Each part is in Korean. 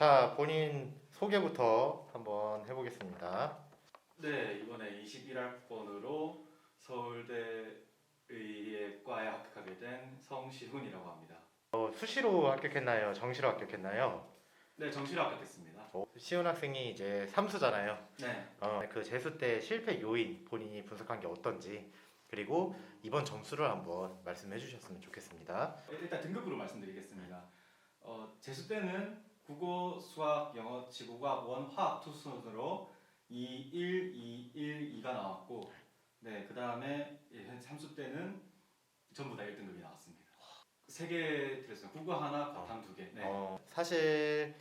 자, 본인 소개부터 한번 해보겠습니다. 네, 이번에 21학번으로 서울대 의예과에 합격하게 된 성시훈이라고 합니다. 수시로 합격했나요? 정시로 합격했나요? 네, 정시로 합격했습니다. 시훈 학생이 이제 삼수잖아요. 네, 그 재수 때 실패 요인 본인이 분석한 게 어떤지, 그리고 이번 점수를 한번 말씀해 주셨으면 좋겠습니다. 일단 등급으로 말씀드리겠습니다. 재수 때는 국어, 수학, 영어, 지구과학, 원, 화학 투 순으로 2, 1, 2, 1, 2가 나왔고, 네, 그 다음에 삼수 때는 전부 다 1등급이 나왔습니다. 3개 들었어요. 국어 하나, 과탐 2개. 네. 사실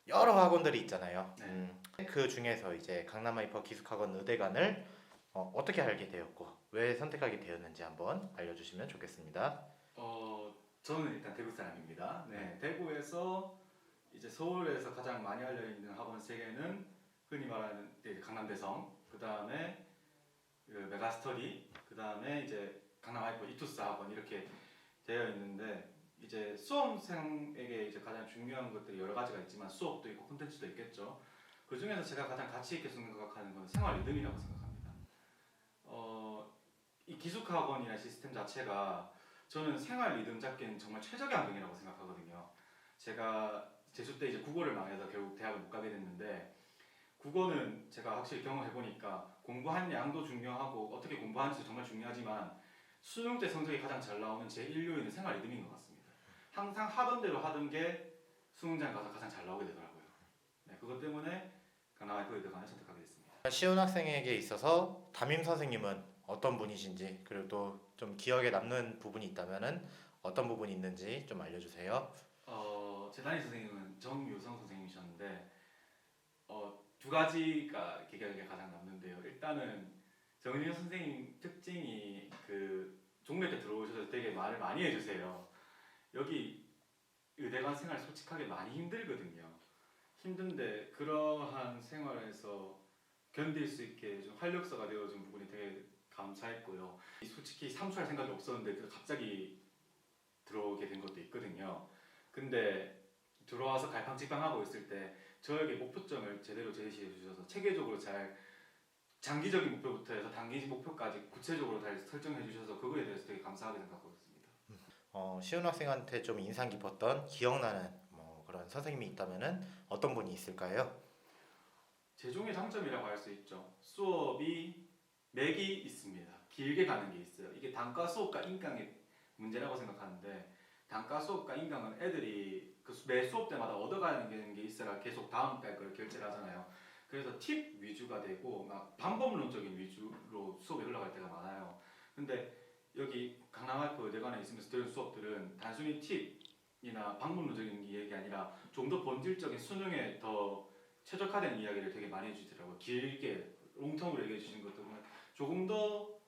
여러 학원들이 있잖아요. 네. 그 중에서 이제 강남하이퍼 기숙학원 의대관을 어떻게 알게 되었고 왜 선택하게 되었는지 한번 알려주시면 좋겠습니다. 저는 일단 대구 사람입니다. 네, 대구에서 이제 서울에서 가장 많이 알려 있는 학원 3개는 흔히 말하는 이제 강남대성, 그 다음에 그 메가스터디, 그 다음에 이제 강남 아이퍼 이투스 학원 이렇게 되어 있는데 이제 수험생에게 이제 가장 중요한 것들이 여러 가지가 있지만 수업도 있고 콘텐츠도 있겠죠. 그 중에서 제가 가장 가치 있게 생각하는 건 생활 리듬이라고 생각합니다. 이 기숙학원이라는 시스템 자체가 저는 생활 리듬 잡기엔 정말 최적의 환경이라고 생각하거든요. 제가 재수 때 이제 국어를 망해서 결국 대학을 못 가게 됐는데 국어는 제가 확실히 경험해 보니까 공부한 양도 중요하고 어떻게 공부하는지도 정말 중요하지만 수능 때 성적이 가장 잘 나오는 제1 요인은 생활 리듬인 것 같습니다. 항상 하던 대로 하던 게 수능장 가서 가장 잘 나오게 되더라고요. 네, 그것 때문에 강남아이퍼 의대관을 선택하게 됐습니다. 시훈 학생에게 있어서 담임 선생님은 어떤 분이신지, 그리고 또 좀 기억에 남는 부분이 있다면은 어떤 부분이 있는지 좀 알려주세요. 제 담임 선생님은 정유성 선생님이셨는데 두 가지가 기억에 가장 남는데요. 일단은 정유성 선생님 특징이 그 종례 때 들어오셔서 되게 말을 많이 해주세요. 여기 의대관 생활 솔직하게 많이 힘들거든요. 힘든데 그러한 생활에서 견딜 수 있게 좀 활력소가 되어준 부분이 되게 감사했고요. 솔직히 삼수할 생각이 없었는데 갑자기 들어오게 된 것도 있거든요. 근데 들어와서 갈팡질팡하고 있을 때 저에게 목표점을 제대로 제시해 주셔서 체계적으로 잘 장기적인 목표부터 해서 단기 목표까지 구체적으로 잘 설정해 주셔서 그거에 대해서 되게 감사하게 생각하고 있습니다. 시훈 학생한테 좀 인상 깊었던 기억나는 그런 선생님이 있다면은 어떤 분이 있을까요? 재종의 장점이라고 할 수 있죠. 수업이 맥이 있습니다. 길게 가는 게 있어요. 이게 단과 수업과 인강의 문제라고 생각하는데 단과 수업과 인강은 애들이 매 수업 때마다 얻어가는 게 있어야 계속 다음 달 걸 결제를 하잖아요. 그래서 팁 위주가 되고 막 방법론적인 위주로 수업이 흘러갈 때가 많아요. 근데 여기 강남학교 의대관에 있으면서 들은 수업들은 단순히 팁이나 방법론적인 얘기 아니라 좀 더 본질적인 수능에 더 최적화된 이야기를 되게 많이 해주더라고요. 길게 롱텀으로 얘기해 주시는 것도 보면 조금 더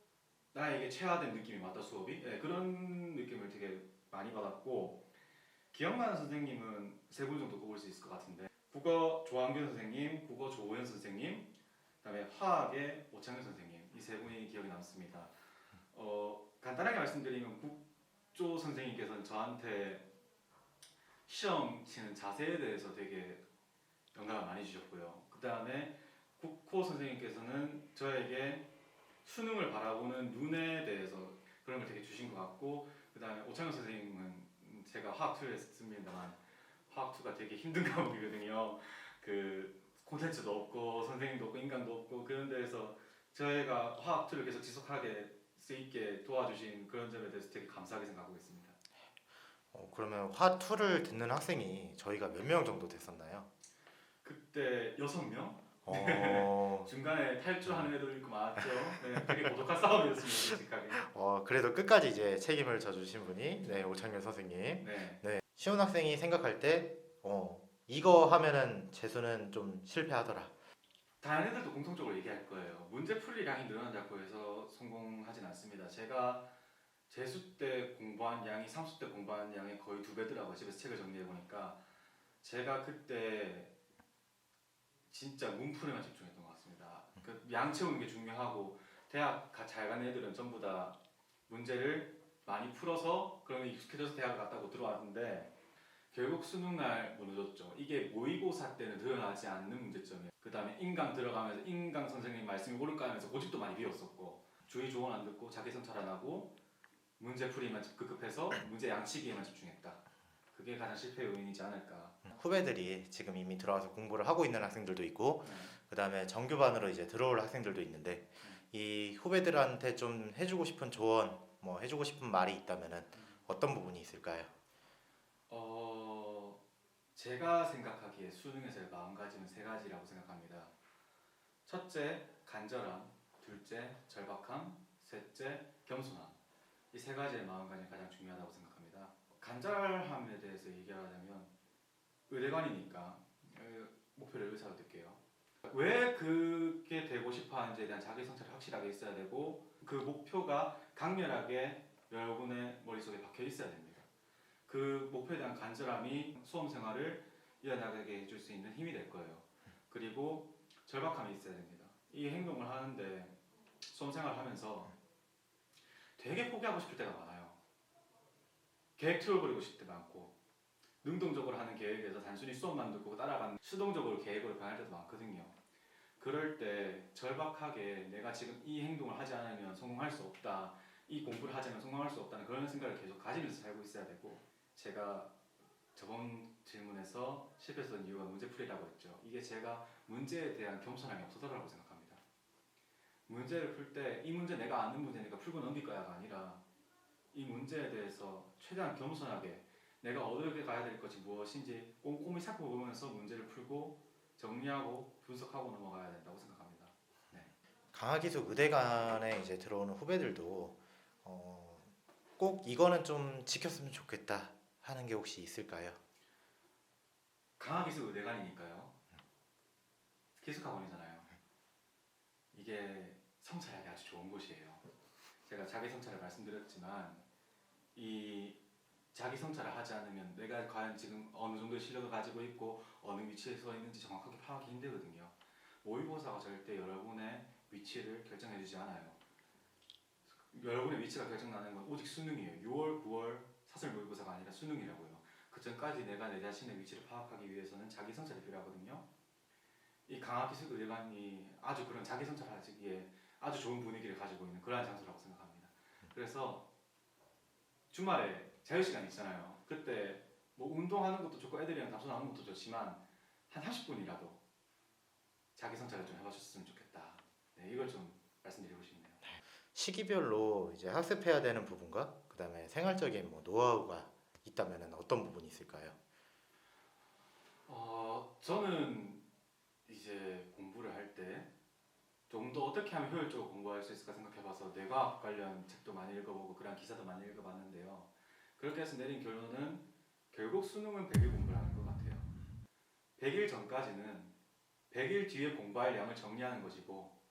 나에게 체화된 느낌이 맞다 수업이 그런 느낌을 되게 많이 받았고 기억나는 선생님은 3분 정도 꼽을 수 있을 것 같은데 국어 조한균 선생님, 국어 조호연 선생님, 그다음에 화학의 오창현 선생님 이 3분이 기억에 남습니다. 간단하게 말씀드리면 국조 선생님께서는 저한테 시험 치는 자세에 대해서 되게 영감을 많이 주셨고요. 그 다음에 국호 선생님께서는 저에게 수능을 바라보는 눈에 대해서 그런 걸 되게 주신 것 같고 그 다음에 오창현 선생님은 제가 화학2를 했습니다만 화학2가 되게 힘든 과목이거든요. 그 콘텐츠도 없고 선생님도 없고 인강도 없고 그런 데에서 저희가 화학2를 계속 지속하게 수 있게 도와주신 그런 점에 대해서 되게 감사하게 생각하고 있습니다. 그러면 화2를 듣는 학생이 저희가 몇 명 정도 됐었나요? 그때 6명? 중간에 네. 탈주하는 애도 있고 많았죠. 네, 되게 고독한 싸움이었습니다, 솔직하게. 그래도 끝까지 이제 책임을 져주신 분이 오창열 선생님. 네. 시훈 학생이 생각할 때 이거 하면은 재수는 좀 실패하더라. 다른 애들도 공통적으로 얘기할 거예요. 문제 풀이량이 늘어난다고 해서 성공하진 않습니다. 제가 재수 때 공부한 양이 삼수 때 공부한 양의 거의 2배더라고요. 집에서 책을 정리해 보니까 제가 그때 진짜 문풀이만 집중했던 것 같습니다. 그 양 채우는 게 중요하고 대학 잘 가는 애들은 전부 다 문제를 많이 풀어서 그러면 익숙해져서 대학을 갔다고 들어왔는데 결국 수능날 무너졌죠. 이게 모의고사 때는 드러나지 않는 문제점이에요. 그 다음에 인강 들어가면서 인강 선생님 말씀이 옳을까 하면서 고집도 많이 비웠었고 주의 조언 안 듣고 자기 성찰 안 하고 문제 풀이만 급급해서 문제 양치기에만 집중했다. 그게 가장 실패 요인이지 않을까. 후배들이 지금 이미 들어와서 공부를 하고 있는 학생들도 있고 네. 그다음에 정규반으로 이제 들어올 학생들도 있는데 이 후배들한테 좀 해주고 싶은 조언, 뭐 해주고 싶은 말이 있다면은 어떤 부분이 있을까요? 제가 생각하기에 수능에서의 마음가짐은 세 가지라고 생각합니다. 첫째, 간절함. 둘째, 절박함. 셋째, 겸손함. 이 세 가지의 마음가짐이 가장 중요하다고 생각합니다. 간절함에 대해서 얘기하자면 의대관이니까 목표를 의사로 둘게요. 왜 그게 되고 싶어 하는지에 대한 자기 성찰이 확실하게 있어야 되고 그 목표가 강렬하게 여러분의 머릿속에 박혀 있어야 됩니다. 그 목표에 대한 간절함이 수험 생활을 이어나가게 해줄 수 있는 힘이 될 거예요. 그리고 절박함이 있어야 됩니다. 이 행동을 하는데 수험 생활을 하면서 되게 포기하고 싶을 때가 많아요. 계획 틀어버리고 싶을 때 많고 능동적으로 하는 계획에서 단순히 수업만 듣고 따라가는 수동적으로 계획으로 변할 때도 많거든요. 그럴 때 절박하게 내가 지금 이 행동을 하지 않으면 성공할 수 없다, 이 공부를 하지 않으면 성공할 수 없다는 그런 생각을 계속 가지면서 살고 있어야 되고, 제가 저번 질문에서 실패했던 이유가 문제풀이라고 했죠. 이게 제가 문제에 대한 겸손함이 없어서라고 생각합니다. 문제를 풀 때 이 문제 내가 아는 문제니까 풀고 넘길 거야가 아니라 이 문제에 대해서 최대한 겸손하게 내가 어떻게 가야 될 것이 무엇인지 꼼꼼히 살펴보면서 문제를 풀고 정리하고 분석하고 넘어가야 된다고 생각합니다. 네. 강화기숙 의대관에 이제 들어오는 후배들도 꼭 이거는 좀 지켰으면 좋겠다 하는 게 혹시 있을까요? 강화기숙 의대관이니까요. 기숙학원이잖아요. 이게 성찰하기 아주 좋은 곳이에요. 제가 자기 성찰을 말씀드렸지만 이 자기 성찰을 하지 않으면 내가 과연 지금 어느 정도의 실력을 가지고 있고 어느 위치에 서 있는지 정확하게 파악하기 힘들거든요. 모의고사가 절대 여러분의 위치를 결정해주지 않아요. 여러분의 위치가 결정나는 건 오직 수능이에요. 6월, 9월 사설 모의고사가 아니라 수능이라고요. 그 전까지 내가 내 자신의 위치를 파악하기 위해서는 자기 성찰이 필요하거든요. 이 강화기숙 의대관이 아주 그런 자기 성찰하기에 아주 좋은 분위기를 가지고 있는 그러한 장소라고 생각합니다. 그래서 주말에 자유시간 있잖아요. 그때 뭐 운동하는 것도 좋고 애들이랑 담소나는 것도 좋지만 한 30분이라도 자기 성찰을 좀 해보셨으면 좋겠다. 네, 이걸 좀 말씀드리고 싶네요. 시기별로 이제 학습해야 되는 부분과 그다음에 생활적인 뭐 노하우가 있다면은 어떤 부분이 있을까요? 저는 이제 공부를 할 때 좀 더 어떻게 하면 효율적으로 공부할 수 있을까 생각해봐서 뇌과학 관련 책도 많이 읽어보고 그런 기사도 많이 읽어봤는데요. 그렇게 해서 내린 결론은 결국 수능은 100일 공부를 하는 것 같아요. 100일 전까지는 100일 뒤에 공부할 양을 정리하는 것이고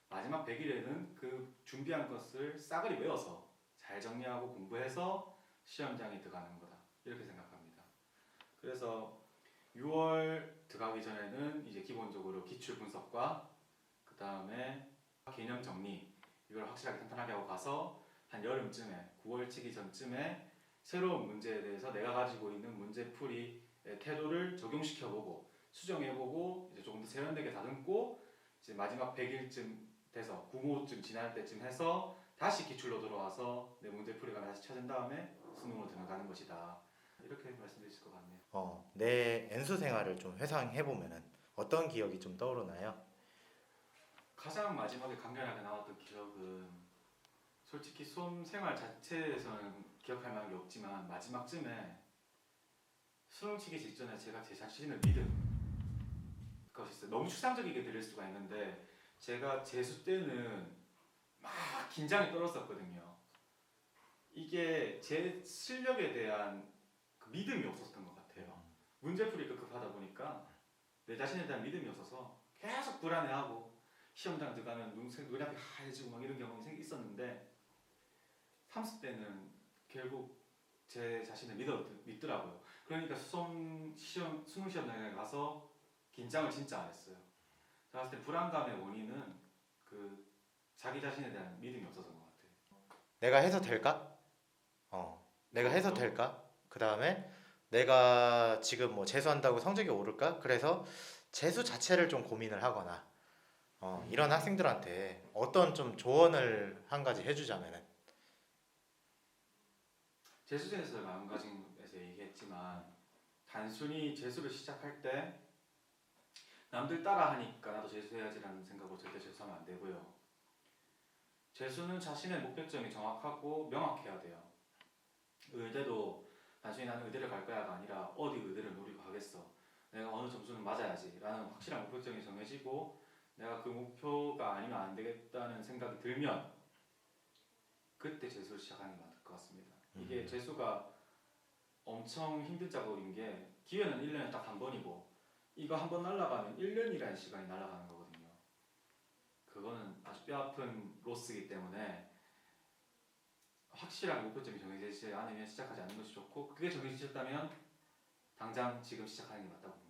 마지막 100일에는 그 준비한 것을 싸그리 외워서 잘 정리하고 공부해서 시험장에 들어가는 거다. 이렇게 생각합니다. 그래서 6월 들어가기 전에는 이제 기본적으로 기출 분석과 그 다음에 개념 정리 이걸 확실하게 탄탄하게 하고 가서 한 여름쯤에 9월 치기 전쯤에 새로운 문제에 대해서 내가 가지고 있는 문제풀이의 태도를 적용시켜보고 수정해보고 이제 조금 더 세련되게 다듬고 이제 마지막 100일쯤 돼서 구모쯤 지날 때쯤 해서 다시 기출로 들어와서 내 문제풀이가 다시 찾은 다음에 수능으로 들어가는 것이다. 이렇게 말씀드릴 것 같네요. 내 N수 생활을 좀 회상해 보면은 어떤 기억이 좀 떠오르나요? 가장 마지막에 강렬하게 나왔던 기억은 솔직히 수험 생활 자체에서는 기억할 만한 게 없지만 마지막쯤에 수능 치기 직전에 제가 제 자신을 믿은 것이 있어요. 너무 추상적이게 들릴 수가 있는데 제가 재수 때는 막 긴장이 떨었었거든요. 이게 제 실력에 대한 그 믿음이 없었던 것 같아요. 문제풀이 급급하다 보니까 내 자신에 대한 믿음이 없어서 계속 불안해하고 시험장 들어가면 눈앞이 하얘지고 막 이런 경험이 있었는데 30대는 결국 제 자신을 믿더라고요. 그러니까 수능 시험장에 가서 긴장을 진짜 안 했어요. 제가 봤을 때 불안감의 원인은 그 자기 자신에 대한 믿음이 없어서인 것 같아요. 내가 해서 될까? 내가 해서 될까? 그 다음에 내가 지금 뭐 재수한다고 성적이 오를까? 그래서 재수 자체를 좀 고민을 하거나 이런 학생들한테 어떤 좀 조언을 한 가지 해주자면은. 재수생에서 마음가짐에서 얘기했지만 단순히 재수를 시작할 때 남들 따라 하니까 나도 재수해야지라는 생각으로 절대 재수하면 안 되고요. 재수는 자신의 목표점이 정확하고 명확해야 돼요. 의대도 단순히 나는 의대를 갈 거야가 아니라 어디 의대를 노리고 하겠어. 내가 어느 점수는 맞아야지 라는 확실한 목표점이 정해지고 내가 그 목표가 아니면 안 되겠다는 생각이 들면 그때 재수를 시작하는 게 맞을 것 같습니다. 이게 재수가 엄청 힘든 작업인 게 기회는 1년에 딱 한 번이고 이거 한 번 날아가면 1년이라는 시간이 날아가는 거거든요. 그거는 아주 뼈아픈 로스이기 때문에 확실한 목표점이 정해지지 않으면 시작하지 않는 것이 좋고 그게 정해지셨다면 당장 지금 시작하는 게 맞다고 봅니다.